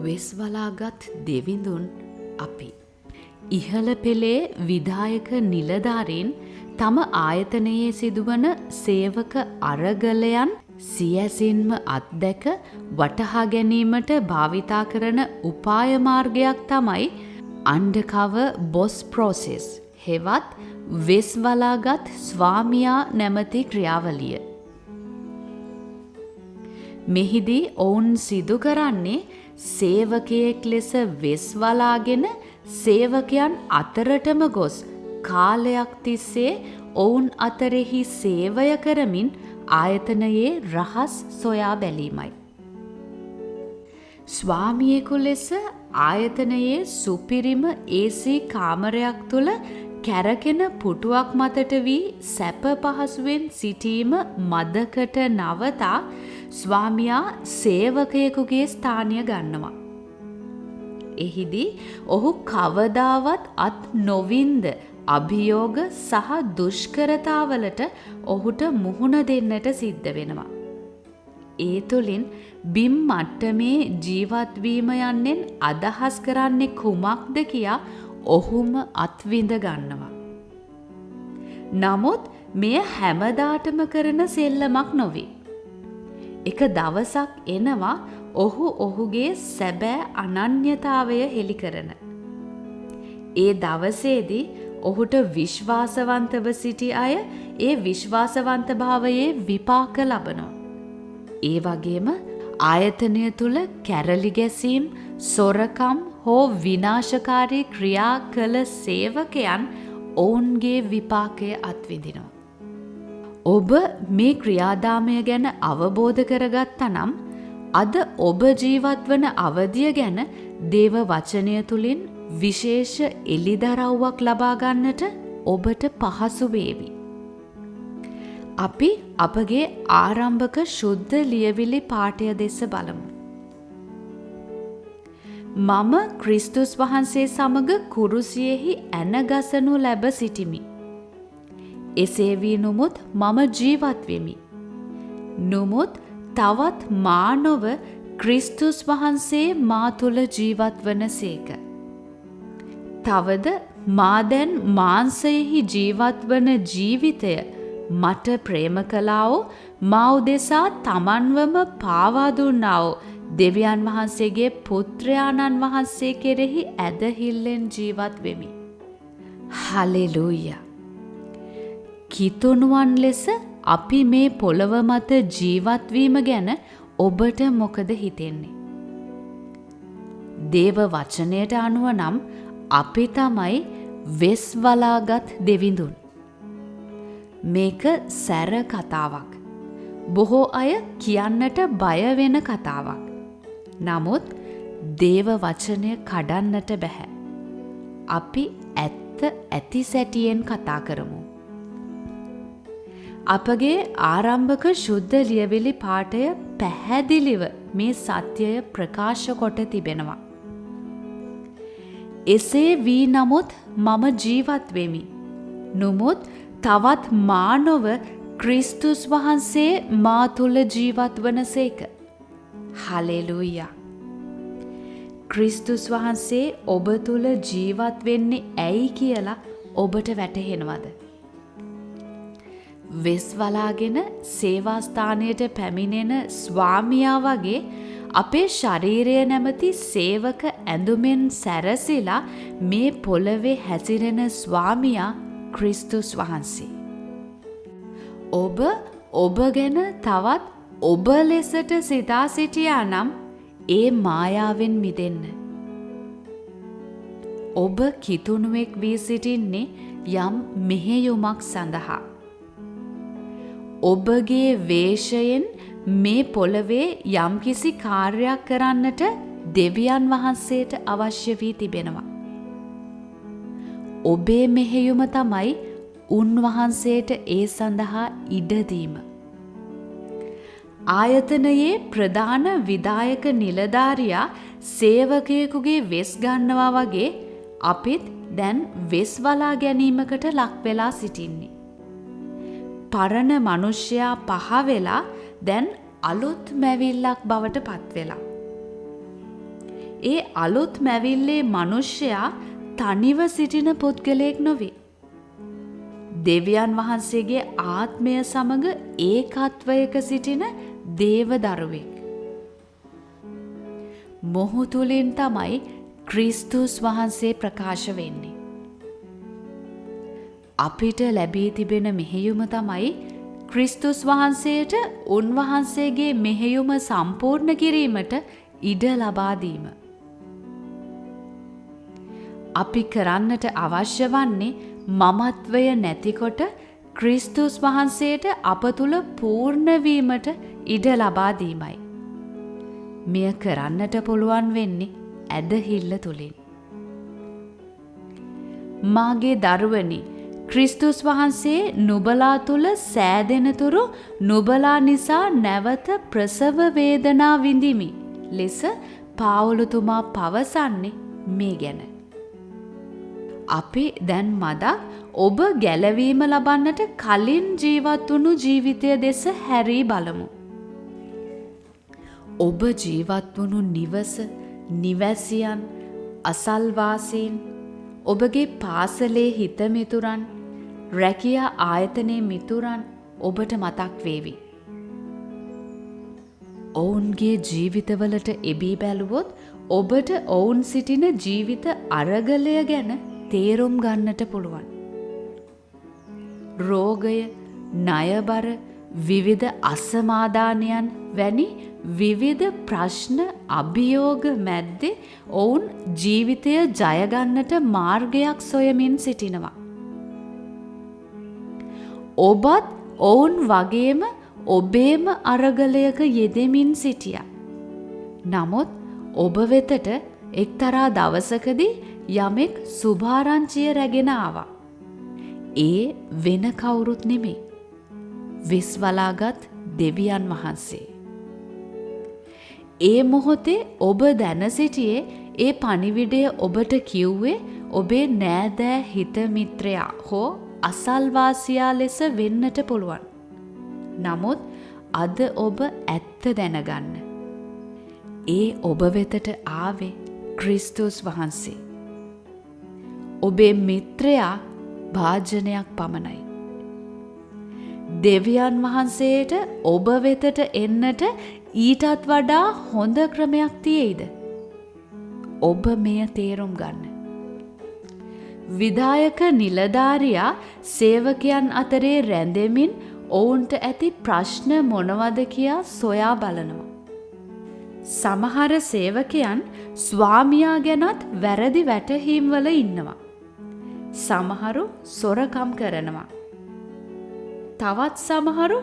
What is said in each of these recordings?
වෙස්වලාගත් දෙවිඳුන් අපි. ඉහළ පෙළේ විධායක නිලධාරීන් තම ආයතනයේ සිදුවන සේවක අරගලයන් සියැසින්ම අත්දැක වටහා ගැනීමට භාවිතා කරන උපාය මාර්ගයක් තමයි අන්ඩර්කවර් බොස් ප්‍රොසෙස් හෙවත් වෙස්වලාගත් ස්වාමියා නැමැති ක්‍රියාවලිය. මෙහිදී ඔවුන් සිදු කරන්නේ සේවකයෙක් ලෙස වෙස්වලාගෙන සේවකයන් අතරටම ගොස් කාලයක් තිස්සේ ඔවුන් අතරෙහි සේවය කරමින් ආයතනයේ රහස් සොයා බැලීමයි. ස්වාමියෙකු ලෙස ආයතනයේ සුපිරිම AC කාමරයක් තුළ කැරකෙන පුටුවක් මතට වී සැප පහසුවෙන් සිටීම මදකට නවතා ස්වාමියා සේවකයෙකුගේ ස්ථානය ගන්නවා. එහිදී ඔහු කවදාවත් අත් නොවින්ද අභියෝග සහ දුෂ්කරතාවලට ඔහුට මුහුණ දෙන්නට සිද්ධ වෙනවා. ඒ තුළින් බිම් මට්ටමේ ජීවත්වීම යන්නෙන් අදහස් කරන්නේ කුමක්ද කියා ඔහුම අත්විඳ ගන්නවා. නමුත් මෙය හැමදාටම කරන සෙල්ලමක් නොවේ. එක දවසක් එනවා ඔහු ඔහුගේ සැබෑ අනන්‍යතාවය හෙළි කරන. ඒ දවසේදී ඔහුට විශ්වාසවන්තව සිටි අය ඒ විශ්වාසවන්තභාවයේ විපාක ලබනවා. ඒ වගේම ආයතනය තුළ කැරලි ගැසීම්, සොරකම් හෝ විනාශකාරී ක්‍රියා කළ සේවකයන් ඔවුන්ගේ විපාකය අත්විඳිනවා. ඔබ මේ ක්‍රියාදාමය ගැන අවබෝධ කරගත්තා නම් අද ඔබ ජීවත්වන අවධිය ගැන දේව වචනය තුළින් විශේෂ එළිදරව්වක් ලබා ගන්නට ඔබට පහසු වේවි. අපි අපගේ ආරම්භක ශුද්ධ ලියවිලි පාඨය දෙස බලමු. මම ක්‍රිස්තුස් වහන්සේ සමග කුරුසියෙහි ඇනගසනු ලැබ සිටිමි. එසේ වී නුමුත් මම ජීවත් වෙමි. නුමුත් තවත් මා නොව ක්‍රිස්තුස් වහන්සේ මා තුළ ජීවත් වන සේක. තවද මා දැන් මාංශයෙහි ජීවත් වන ජීවිතය මට ප්‍රේම කළාවෝ මා උදෙසා තමන්වම පාවා දුන්නාවෝ දෙවියන් වහන්සේගේ පුත්‍රයාණන් වහන්සේ කෙරෙහි ඇදහිල්ලෙන් ජීවත් වෙමි. හලෙලූයා. කිතුණුවන් ලෙස අපි මේ පොළව මත ජීවත්වීම ගැන ඔබට මොකද හිතෙන්නේ? දේව වචනයට අනුව නම් අපි තමයි වෙස්වලාගත් දෙවිඳුන්. මේක සැර කතාවක්. බොහෝ අය කියන්නට බය වෙන කතාවක්. නමුත් දේව වචනය කඩන්නට බැහැ. අපි ඇත්ත ඇති සැටියෙන් කතා කරමු. අපගේ ආරම්භක ශුද්ධ ලියවිලි පාඨය පැහැදිලිව මේ සත්‍යය ප්‍රකාශ කොට තිබෙනවා. එසේ වී නමුත් මම ජීවත් වෙමි. නුමුත් තවත් මා නොව ක්‍රිස්තුස් වහන්සේ මා තුළ ජීවත් වනසේක. හලෙලූයා. ක්‍රිස්තුස් වහන්සේ ඔබ තුළ ජීවත් වෙන්නේ ඇයි කියලා ඔබට වැටහෙනවද? වෙස්වලාගෙන සේවාස්ථානයට පැමිණෙන ස්වාමියා වගේ අපේ ශරීරය නැමැති සේවක ඇඳුමෙන් සැරසිලා මේ පොළවේ හැසිරෙන ස්වාමියා ක්‍රිස්තුස් වහන්සේ. ඔබ ගැන තවත් ඔබ ලෙසට සිතා සිටියා නම් ඒ මායාවෙන් මිදෙන්න. ඔබ කිතුණුවෙක් වී සිටින්නේ යම් මෙහෙයුමක් සඳහා. ඔබගේ වේශයෙන් මේ පොළවේ යම්කිසි කාර්යයක් කරන්නට දෙවියන් වහන්සේට අවශ්‍ය වී තිබෙනවා. ඔබේ මෙහෙයුම තමයි උන්වහන්සේට ඒ සඳහා ඉඩදීම. ආයතනයේ ප්‍රධාන විධායක නිලධාරියා සේවකයෙකුගේ වෙස් ගන්නවා වගේ අපිත් දැන් වෙස්වලා ගැනීමකට ලක් වෙලා සිටින්නේ. පරණ මනුෂ්‍යයා පහ වෙලා දැන් අලුත් මැවිල්ලක් බවට පත් වෙලා. ඒ අලුත් මැවිල්ලේ මිනිසයා තනිව සිටින පුද්ගලයෙක් නොවේ. දෙවියන් වහන්සේගේ ආත්මය සමග ඒකත්වයක සිටින දේවදරුවෙක්. මොහු තුලින් තමයි ක්‍රිස්තුස් වහන්සේ ප්‍රකාශ වෙන්නේ. අපිට ලැබී තිබෙන මෙහෙයුම තමයි ක්‍රිස්තුස් වහන්සේට උන්වහන්සේගේ මෙහෙයුම සම්පූර්ණ කිරීමට ඉඩ ලබා දීම. අපි කරන්නට අවශ්‍ය වන්නේ මමත්වය නැතිකොට ක්‍රිස්තුස් වහන්සේට අප තුල පූර්ණ වීමට ඉඩ ලබා දීමයි. මෙය කරන්නට පුළුවන් වෙන්නේ ඇදහිල්ල තුලින්. මාගේ දරුවනි, ක්‍රිස්තුස් වහන්සේ නුබලා තුල සෑදෙනතුරු නුබලා නිසා නැවත ප්‍රසව වේදනා විඳිමි ලෙස පාවුලුතුමා පවසන්නේ මේ ගැන. අපි දැන් මදක් ඔබ ගැලවීම ලබන්නට කලින් ජීවත් වුණු ජීවිතය දෙස හැරී බලමු. ඔබ ජීවත් වුණු නිවස, නිවැසියන්, අසල්වාසීන්, ඔබගේ පාසලේ හිතමිතුරන්, රැකියා ආයතනයේ මිතුරන් ඔබට මතක් වේවි. ඔවුන්ගේ ජීවිතවලට එබී බැලුවොත් ඔබට ඔවුන් සිටින ජීවිත අරගලය ගැන තේරුම් ගන්නට පුළුවන්. රෝගය, ණයබර, විවිධ අසමාදානයන් වැනි විවිධ ප්‍රශ්න අභියෝග මැද්දේ ඔවුන් ජීවිතය ජයගන්නට මාර්ගයක් සොයමින් සිටිනවා. ඔබත් ඔවුන් වගේම ඔබේම අරගලයක යෙදෙමින් සිටියා. නමුත් ඔබ වෙතට එක්තරා දවසකදී යමෙක් සුභාරංචිය රැගෙන ආවා. ඒ වෙන කවුරුත් නෙමෙයි. විශ්වලාගත් දෙවියන් වහන්සේ. ඒ මොහොතේ ඔබ දැන සිටියේ ඒ පණිවිඩය ඔබට කිව්වේ ඔබේ නෑදෑ හිත මිත්‍රයා හෝ අසල්වාසියා ලෙස වෙන්නට පුළුවන්. නමුත් අද ඔබ ඇත්ත දැනගන්න. ඒ ඔබ වෙතට ආවේ ක්‍රිස්තුස් වහන්සේ. ඔබේ මිත්‍රයා භාජනයක් පමණයි. දෙවියන් වහන්සේට ඔබ වෙතට එන්නට ඊටත් වඩා හොඳ ක්‍රමයක් තියෙයිද? ඔබ මෙය තේරුම් ගන්න. විධායක නිලධාරියා සේවකයන් අතරේ රැඳෙමින් ඔවුන්ට ඇති ප්‍රශ්න මොනවද කියා සොයා බලනවා. සමහර සේවකයන් ස්වාමියා ගැනත් වැරදි වැටහීම් වල ඉන්නවා. සමහරු සොරකම් කරනවා. තවත් සමහරු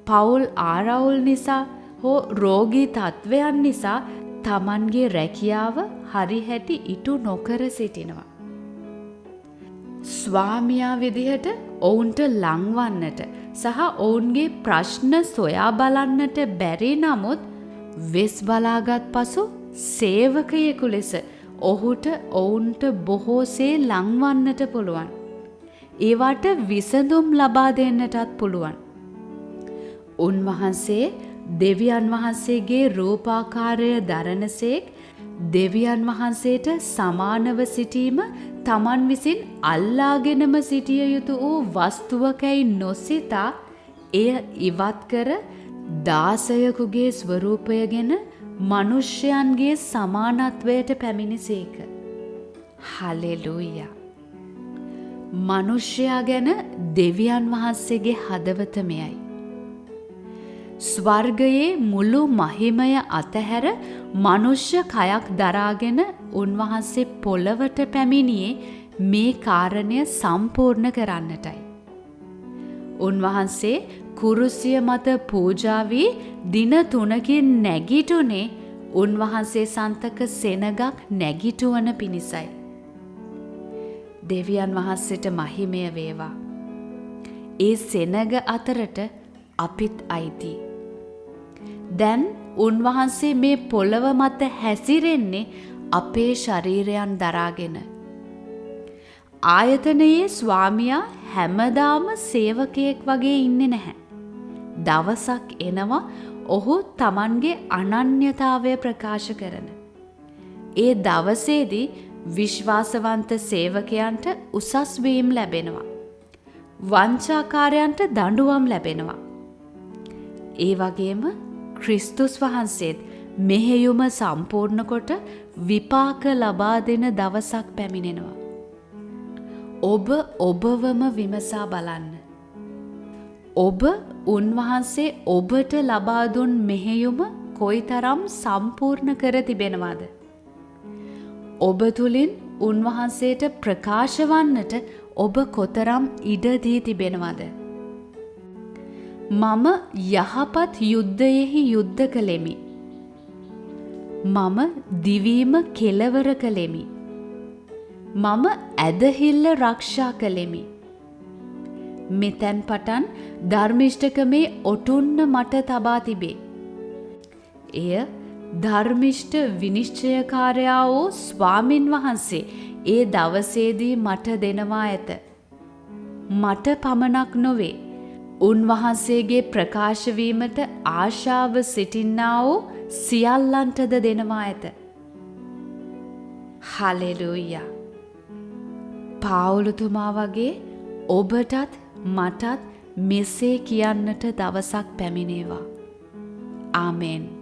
පවුල් ආරවුල් නිසා හෝ රෝගී තත්ත්වයන් නිසා තමන්ගේ රැකියාව හරිහැටි ඉටු නොකර සිටිනවා. ස්වාමියා විදිහට ඔවුන්ට ලංවන්නට සහ ඔවුන්ගේ ප්‍රශ්න සොයා බලන්නට බැරි නමුත් වෙස් බලාගත් පසු සේවකයෙකු ලෙස ඔහුට ඔවුන්ට බොහෝසේ ලංවන්නට පුළුවන්. ඒවට විසඳුම් ලබා දෙන්නටත් පුළුවන්. උන්වහන්සේ දෙවියන් වහන්සේගේ රූපාකාරය දරනසේක් දෙවියන් වහන්සේට සමානව සිටීම තමන් විසින් අල්ලාගෙනම සිටිය යුතු වූ වස්තුවකැයි නොසිතා එය ඉවත් කර දාසයකුගේ ස්වරූපයගෙන මනුෂ්‍යයන්ගේ සමානත්වයට පැමිණිසේක. හලෙලූයා. මනුෂ්‍යයා ගැන දෙවියන් වහන්සේගේ හදවත මෙයයි. ස්වර්ගයේ මුළු මහිමය අතහැර මනුෂ්‍ය කයක් දරාගෙන උන්වහන්සේ පොළවට පැමිණියේ මේ කාරණය සම්පූර්ණ කරන්නටයි. උන්වහන්සේ කුරුසිය මත පූජා වී දින 3කින් නැගිටුනේ උන්වහන්සේ සන්තක සෙනගක් නැගිටුවන පිණිසයි. දෙවියන් වහන්සේට මහිමය වේවා. ඒ සෙනග අතරට අපිත් අයිති. දැන් උන්වහන්සේ මේ පොළව මත හැසිරෙන්නේ අපේ ශරීරයන් දරාගෙන. ආයතනයේ ස්වාමියා හැමදාම සේවකයෙක් වගේ ඉන්නේ නැහැ. දවසක් එනවා ඔහු තමන්ගේ අනන්‍යතාවය ප්‍රකාශ කරන. ඒ දවසේදී විශ්වාසවන්ත සේවකයන්ට උසස් වීම් ලැබෙනවා. වංචාකාරයන්ට දඬුවම් ලැබෙනවා. ඒ වගේම ක්‍රිස්තුස් වහන්සේත් මෙහෙයුම සම්පූර්ණ කොට විපාක ලබා දෙන දවසක් පැමිණෙනවා. ඔබ ඔබවම විමසා බලන්න. ඔබ උන්වහන්සේ ඔබට ලබා දුන් මෙහෙයුම කොයිතරම් සම්පූර්ණ කර තිබෙනවද? ඔබ තුලින් උන්වහන්සේට ප්‍රකාශ වන්නට ඔබ කොතරම් ඉඩ දී තිබෙනවද? මම යහපත් යුද්ධයෙහි යුද්ධ කළෙමි. මම දිවීම කෙලවර කළෙමි. මම ඇදහිල්ල රක්ෂා කළෙමි. මෙතැන් පටන් ධර්මිෂ්ඨකමේ ඔටුන්න මට තබා තිබේ. එය ධර්මිෂ්ඨ විනිශ්චයකාරයා වූ ස්වාමින් වහන්සේ ඒ දවසේදී මට දෙනවා ඇත. මට පමණක් නොවේ, උන්වහන්සේගේ ප්‍රකාශ වීමට ආශාව සිටින්නා වූ සියල්ලන්ටද දෙනවා ඇත. හලෙලූයා. පාවුලතුමා වගේ ඔබටත් මටත් මෙසේ කියන්නට දවසක් පැමිණේවා. ආමෙන්.